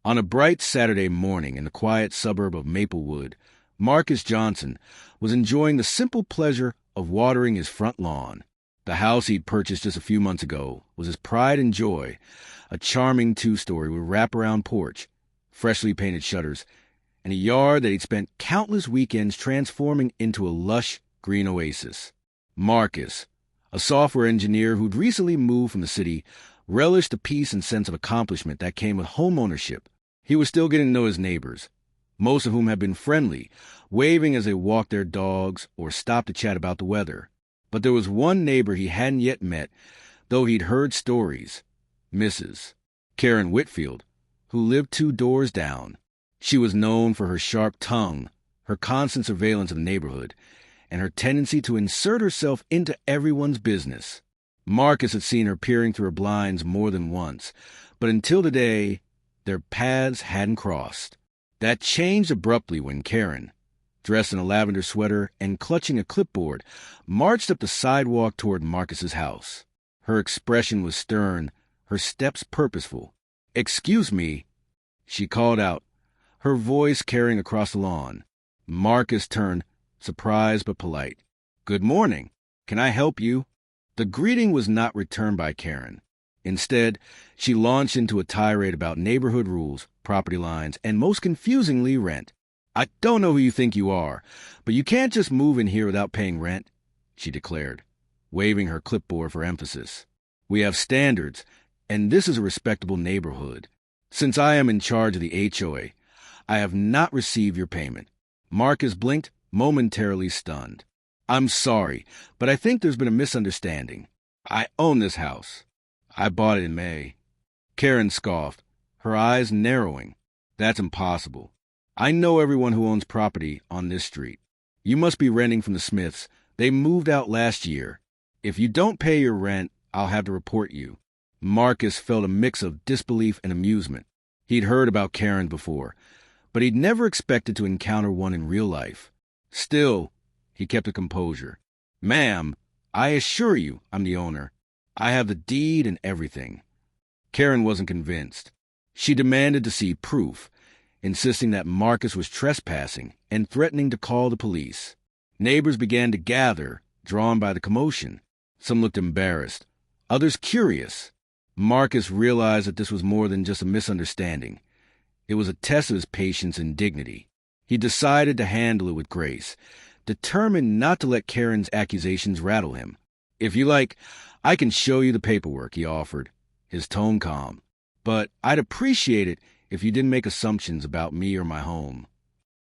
On a bright Saturday morning in the quiet suburb of Maplewood, Marcus Johnson was enjoying the simple pleasure of watering his front lawn. The house he'd purchased just a few months ago was his pride and joy, a charming two-story with wraparound porch, freshly painted shutters, and a yard that he'd spent countless weekends transforming into a lush green oasis. Marcus, a software engineer who'd recently moved from the city, relished the peace and sense of accomplishment that came with home ownership. He was still getting to know his neighbors, most of whom had been friendly, waving as they walked their dogs or stopped to chat about the weather. But there was one neighbor he hadn't yet met, though he'd heard stories. Mrs. Karen Whitfield, who lived 2 doors down. She was known for her sharp tongue, her constant surveillance of the neighborhood, and her tendency to insert herself into everyone's business. Marcus had seen her peering through her blinds more than once, but until today, their paths hadn't crossed. That changed abruptly when Karen, dressed in a lavender sweater and clutching a clipboard, marched up the sidewalk toward Marcus's house. Her expression was stern, her steps purposeful. "Excuse me," she called out, her voice carrying across the lawn. Marcus turned, surprised but polite. "Good morning. Can I help you?" The greeting was not returned by Karen. Instead, she launched into a tirade about neighborhood rules, property lines, and most confusingly, rent. "I don't know who you think you are, but you can't just move in here without paying rent," she declared, waving her clipboard for emphasis. "We have standards, and this is a respectable neighborhood. Since I am in charge of the HOA, I have not received your payment." Marcus blinked, momentarily stunned. "I'm sorry, but I think there's been a misunderstanding. I own this house. I bought it in May." Karen scoffed, her eyes narrowing. "That's impossible. I know everyone who owns property on this street. You must be renting from the Smiths. They moved out last year. If you don't pay your rent, I'll have to report you." Marcus felt a mix of disbelief and amusement. He'd heard about Karen before, but he'd never expected to encounter one in real life. Still, he kept a composure. "Ma'am, I assure you I'm the owner. I have the deed and everything." Karen wasn't convinced. She demanded to see proof, insisting that Marcus was trespassing and threatening to call the police. Neighbors began to gather, drawn by the commotion. Some looked embarrassed, others curious. Marcus realized that this was more than just a misunderstanding. It was a test of his patience and dignity. He decided to handle it with grace, determined not to let Karen's accusations rattle him. "If you like, I can show you the paperwork," he offered, his tone calm. "But I'd appreciate it if you didn't make assumptions about me or my home."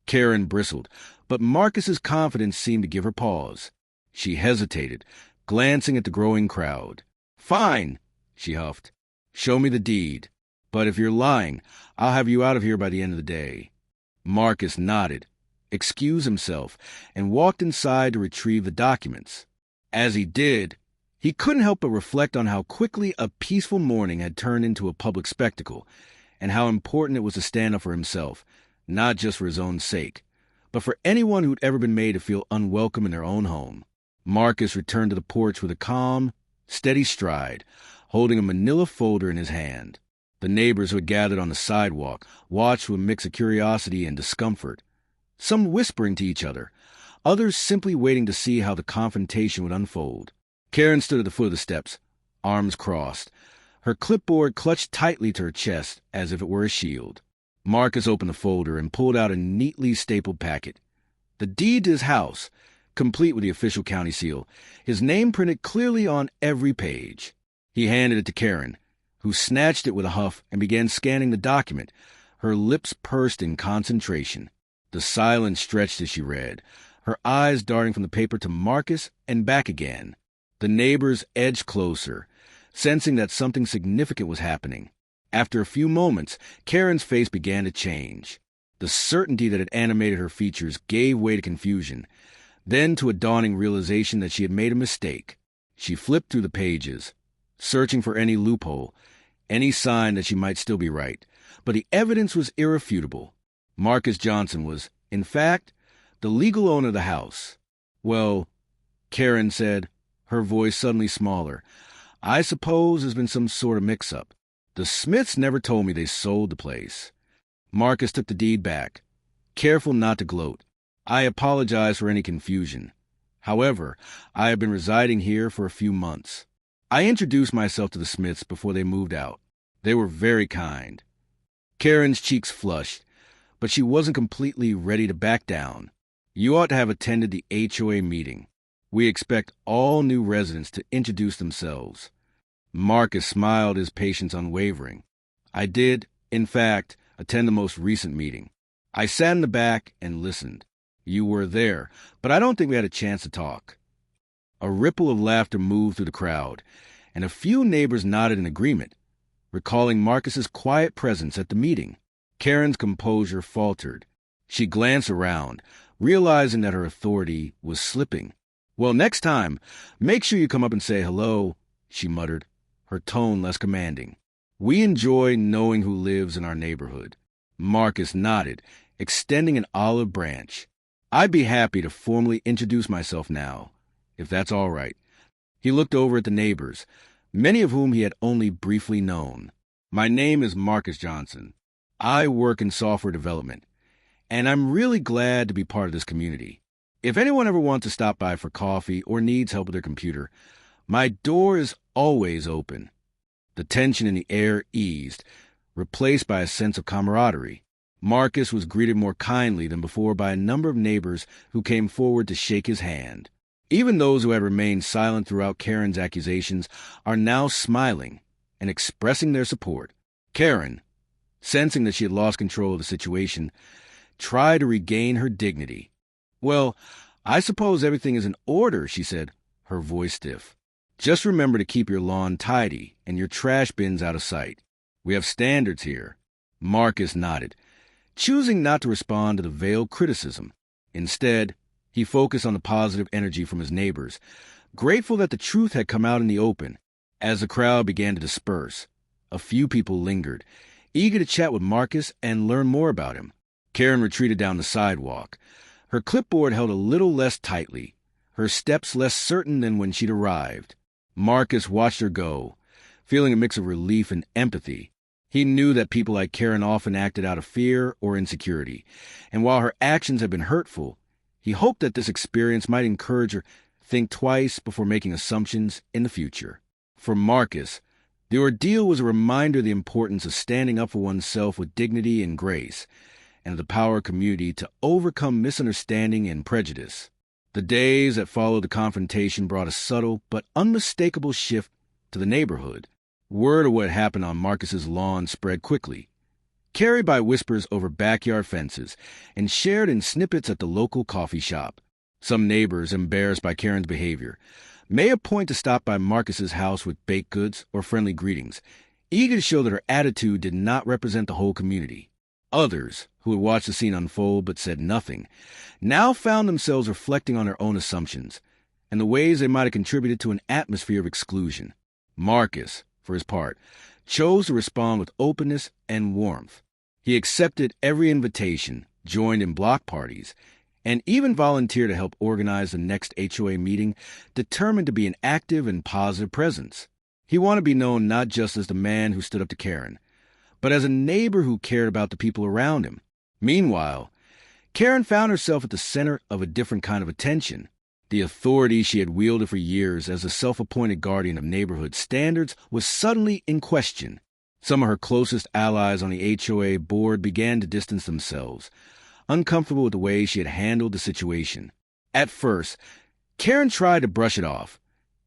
Karen bristled, but Marcus's confidence seemed to give her pause. She hesitated, glancing at the growing crowd. "Fine," she huffed. "Show me the deed. But if you're lying, I'll have you out of here by the end of the day." Marcus nodded, excused himself, and walked inside to retrieve the documents. As he did, he couldn't help but reflect on how quickly a peaceful morning had turned into a public spectacle, and how important it was to stand up for himself, not just for his own sake, but for anyone who'd ever been made to feel unwelcome in their own home. Marcus returned to the porch with a calm, steady stride, holding a manila folder in his hand. The neighbors who had gathered on the sidewalk watched with a mix of curiosity and discomfort, some whispering to each other, others simply waiting to see how the confrontation would unfold. Karen stood at the foot of the steps, arms crossed, her clipboard clutched tightly to her chest as if it were a shield. Marcus opened the folder and pulled out a neatly stapled packet. The deed to his house, complete with the official county seal, his name printed clearly on every page. He handed it to Karen, who snatched it with a huff and began scanning the document, her lips pursed in concentration. The silence stretched as she read, her eyes darting from the paper to Marcus and back again. The neighbors edged closer, sensing that something significant was happening. After a few moments, Karen's face began to change. The certainty that had animated her features gave way to confusion, then to a dawning realization that she had made a mistake. She flipped through the pages, searching for any loophole, any sign that she might still be right. But the evidence was irrefutable. Marcus Johnson was, in fact, the legal owner of the house. "Well," Karen said, her voice suddenly smaller, "I suppose there's been some sort of mix-up. The Smiths never told me they sold the place. Marcus took the deed back, careful not to gloat. I apologize for any confusion. However, I have been residing here for a few months. I introduced myself to the Smiths before they moved out. They were very kind. Karen's cheeks flushed, but she wasn't completely ready to back down. You ought to have attended the HOA meeting. We expect all new residents to introduce themselves. Marcus smiled, his patience unwavering. I did, in fact, attend the most recent meeting. I sat in the back and listened. You were there, but I don't think we had a chance to talk. A ripple of laughter moved through the crowd, and a few neighbors nodded in agreement, recalling Marcus's quiet presence at the meeting. Karen's composure faltered. She glanced around, realizing that her authority was slipping. Well, next time, make sure you come up and say hello, she muttered, her tone less commanding. We enjoy knowing who lives in our neighborhood. Marcus nodded, extending an olive branch. I'd be happy to formally introduce myself now, if that's all right. He looked over at the neighbors, many of whom he had only briefly known. My name is Marcus Johnson. I work in software development, and I'm really glad to be part of this community. If anyone ever wants to stop by for coffee or needs help with their computer, my door is always open. The tension in the air eased, replaced by a sense of camaraderie. Marcus was greeted more kindly than before by a number of neighbors who came forward to shake his hand. Even those who had remained silent throughout Karen's accusations are now smiling and expressing their support. Karen, sensing that she had lost control of the situation, tried to regain her dignity. Well, I suppose everything is in order, she said, her voice stiff. Just remember to keep your lawn tidy and your trash bins out of sight. We have standards here. Marcus nodded, choosing not to respond to the veiled criticism. Instead, he focused on the positive energy from his neighbors, grateful that the truth had come out in the open. As the crowd began to disperse, a few people lingered, eager to chat with Marcus and learn more about him. Karen retreated down the sidewalk, her clipboard held a little less tightly, her steps less certain than when she'd arrived. Marcus watched her go, feeling a mix of relief and empathy. He knew that people like Karen often acted out of fear or insecurity, and while her actions had been hurtful, he hoped that this experience might encourage her to think twice before making assumptions in the future. For Marcus, the ordeal was a reminder of the importance of standing up for oneself with dignity and grace, and of the power of community to overcome misunderstanding and prejudice. The days that followed the confrontation brought a subtle but unmistakable shift to the neighborhood. Word of what happened on Marcus's lawn spread quickly, carried by whispers over backyard fences and shared in snippets at the local coffee shop. Some neighbors, embarrassed by Karen's behavior, made a point to stop by Marcus's house with baked goods or friendly greetings, eager to show that her attitude did not represent the whole community. Others, who had watched the scene unfold but said nothing, now found themselves reflecting on their own assumptions and the ways they might have contributed to an atmosphere of exclusion. Marcus, for his part, chose to respond with openness and warmth. He accepted every invitation, joined in block parties, and even volunteered to help organize the next HOA meeting, determined to be an active and positive presence. He wanted to be known not just as the man who stood up to Karen, but as a neighbor who cared about the people around him. Meanwhile, Karen found herself at the center of a different kind of attention. The authority she had wielded for years as a self-appointed guardian of neighborhood standards was suddenly in question. Some of her closest allies on the HOA board began to distance themselves, uncomfortable with the way she had handled the situation. At first, Karen tried to brush it off,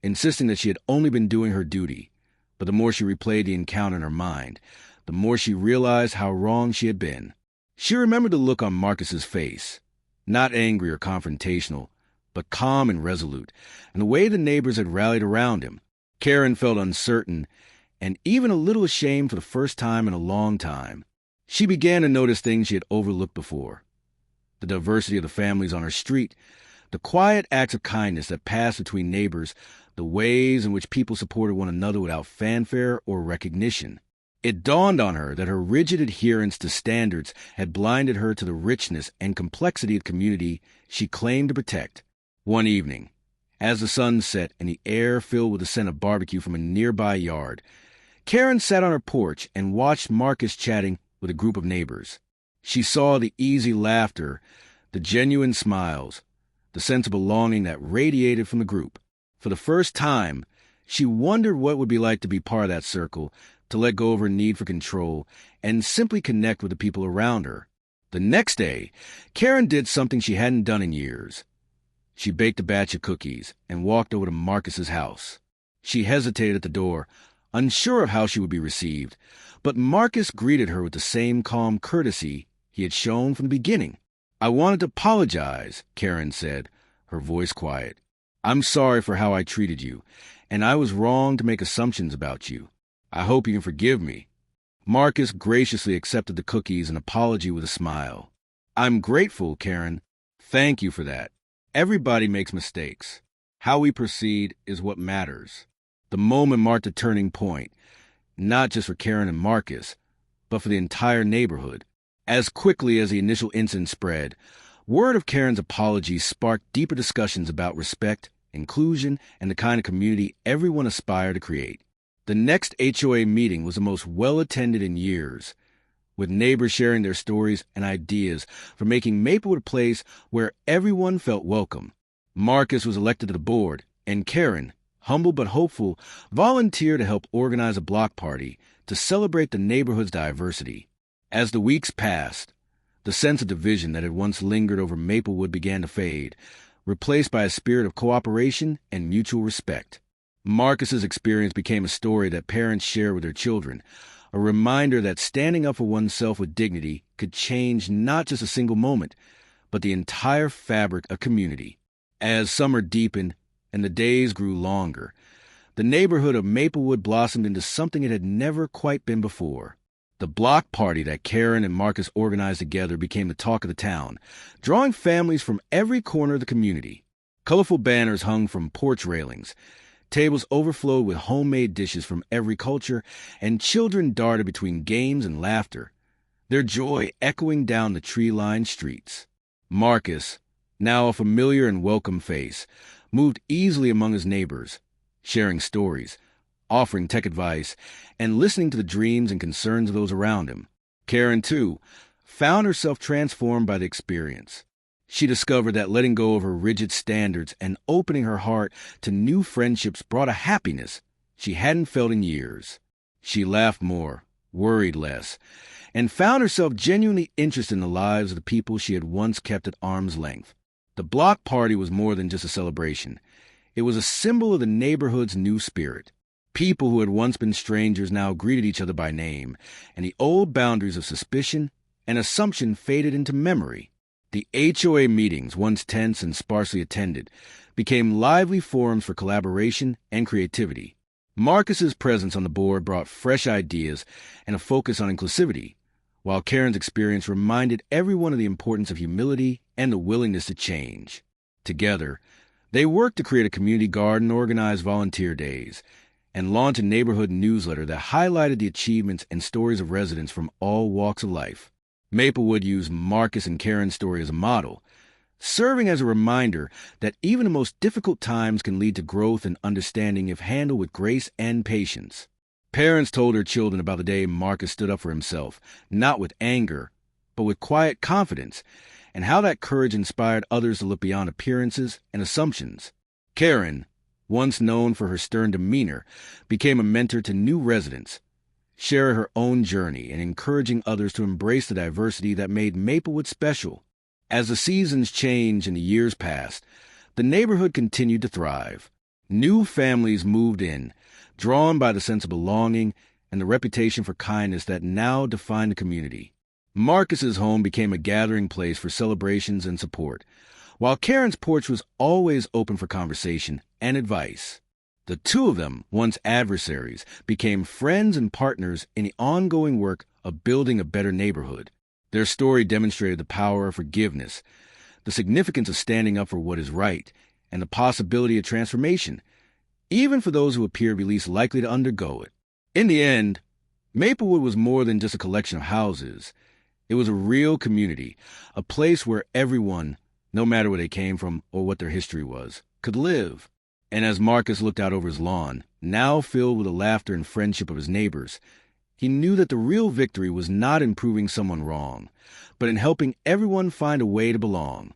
insisting that she had only been doing her duty. But the more she replayed the encounter in her mind, the more she realized how wrong she had been. She remembered the look on Marcus's face, not angry or confrontational, but calm and resolute, and the way the neighbors had rallied around him. Karen felt uncertain and even a little ashamed for the first time in a long time. She began to notice things she had overlooked before. The diversity of the families on her street, the quiet acts of kindness that passed between neighbors, the ways in which people supported one another without fanfare or recognition. It dawned on her that her rigid adherence to standards had blinded her to the richness and complexity of the community she claimed to protect. One evening, as the sun set and the air filled with the scent of barbecue from a nearby yard, Karen sat on her porch and watched Marcus chatting with a group of neighbors. She saw the easy laughter, the genuine smiles, the sense of belonging that radiated from the group. For the first time, she wondered what it would be like to be part of that circle, to let go of her need for control, and simply connect with the people around her. The next day, Karen did something she hadn't done in years. She baked a batch of cookies and walked over to Marcus's house. She hesitated at the door, unsure of how she would be received, but Marcus greeted her with the same calm courtesy he had shown from the beginning. "I wanted to apologize," Karen said, her voice quiet. "I'm sorry for how I treated you, and I was wrong to make assumptions about you. I hope you can forgive me." Marcus graciously accepted the cookies and apology with a smile. "I'm grateful, Karen. Thank you for that. Everybody makes mistakes. How we proceed is what matters." The moment marked a turning point, not just for Karen and Marcus, but for the entire neighborhood. As quickly as the initial incident spread, word of Karen's apology sparked deeper discussions about respect, inclusion, and the kind of community everyone aspired to create. The next HOA meeting was the most well-attended in years, with neighbors sharing their stories and ideas for making Maplewood a place where everyone felt welcome. Marcus was elected to the board, and Karen, humble but hopeful, volunteered to help organize a block party to celebrate the neighborhood's diversity. As the weeks passed, the sense of division that had once lingered over Maplewood began to fade, replaced by a spirit of cooperation and mutual respect. Marcus's experience became a story that parents share with their children, a reminder that standing up for oneself with dignity could change not just a single moment, but the entire fabric of community. As summer deepened and the days grew longer, the neighborhood of Maplewood blossomed into something it had never quite been before. The block party that Karen and Marcus organized together became the talk of the town, drawing families from every corner of the community. Colorful banners hung from porch railings, tables overflowed with homemade dishes from every culture, and children darted between games and laughter, their joy echoing down the tree-lined streets. Marcus, now a familiar and welcome face, moved easily among his neighbors, sharing stories, offering tech advice, and listening to the dreams and concerns of those around him. Karen, too, found herself transformed by the experience. She discovered that letting go of her rigid standards and opening her heart to new friendships brought a happiness she hadn't felt in years. She laughed more, worried less, and found herself genuinely interested in the lives of the people she had once kept at arm's length. The block party was more than just a celebration. It was a symbol of the neighborhood's new spirit. People who had once been strangers now greeted each other by name, and the old boundaries of suspicion and assumption faded into memory. The HOA meetings, once tense and sparsely attended, became lively forums for collaboration and creativity. Marcus's presence on the board brought fresh ideas and a focus on inclusivity, while Karen's experience reminded everyone of the importance of humility and the willingness to change. Together, they worked to create a community garden, organize volunteer days, and launch a neighborhood newsletter that highlighted the achievements and stories of residents from all walks of life. Maplewood used Marcus and Karen's story as a model, serving as a reminder that even the most difficult times can lead to growth and understanding if handled with grace and patience. Parents told their children about the day Marcus stood up for himself, not with anger, but with quiet confidence, and how that courage inspired others to look beyond appearances and assumptions. Karen, once known for her stern demeanor, became a mentor to new residents, sharing her own journey and encouraging others to embrace the diversity that made Maplewood special. As the seasons changed and the years passed, the neighborhood continued to thrive. New families moved in, drawn by the sense of belonging and the reputation for kindness that now defined the community. Marcus's home became a gathering place for celebrations and support, while Karen's porch was always open for conversation and advice. The two of them, once adversaries, became friends and partners in the ongoing work of building a better neighborhood. Their story demonstrated the power of forgiveness, the significance of standing up for what is right, and the possibility of transformation, even for those who appear to be least likely to undergo it. In the end, Maplewood was more than just a collection of houses. It was a real community, a place where everyone, no matter where they came from or what their history was, could live. And as Marcus looked out over his lawn, now filled with the laughter and friendship of his neighbors, He knew that the real victory was not in proving someone wrong, but in helping everyone find a way to belong.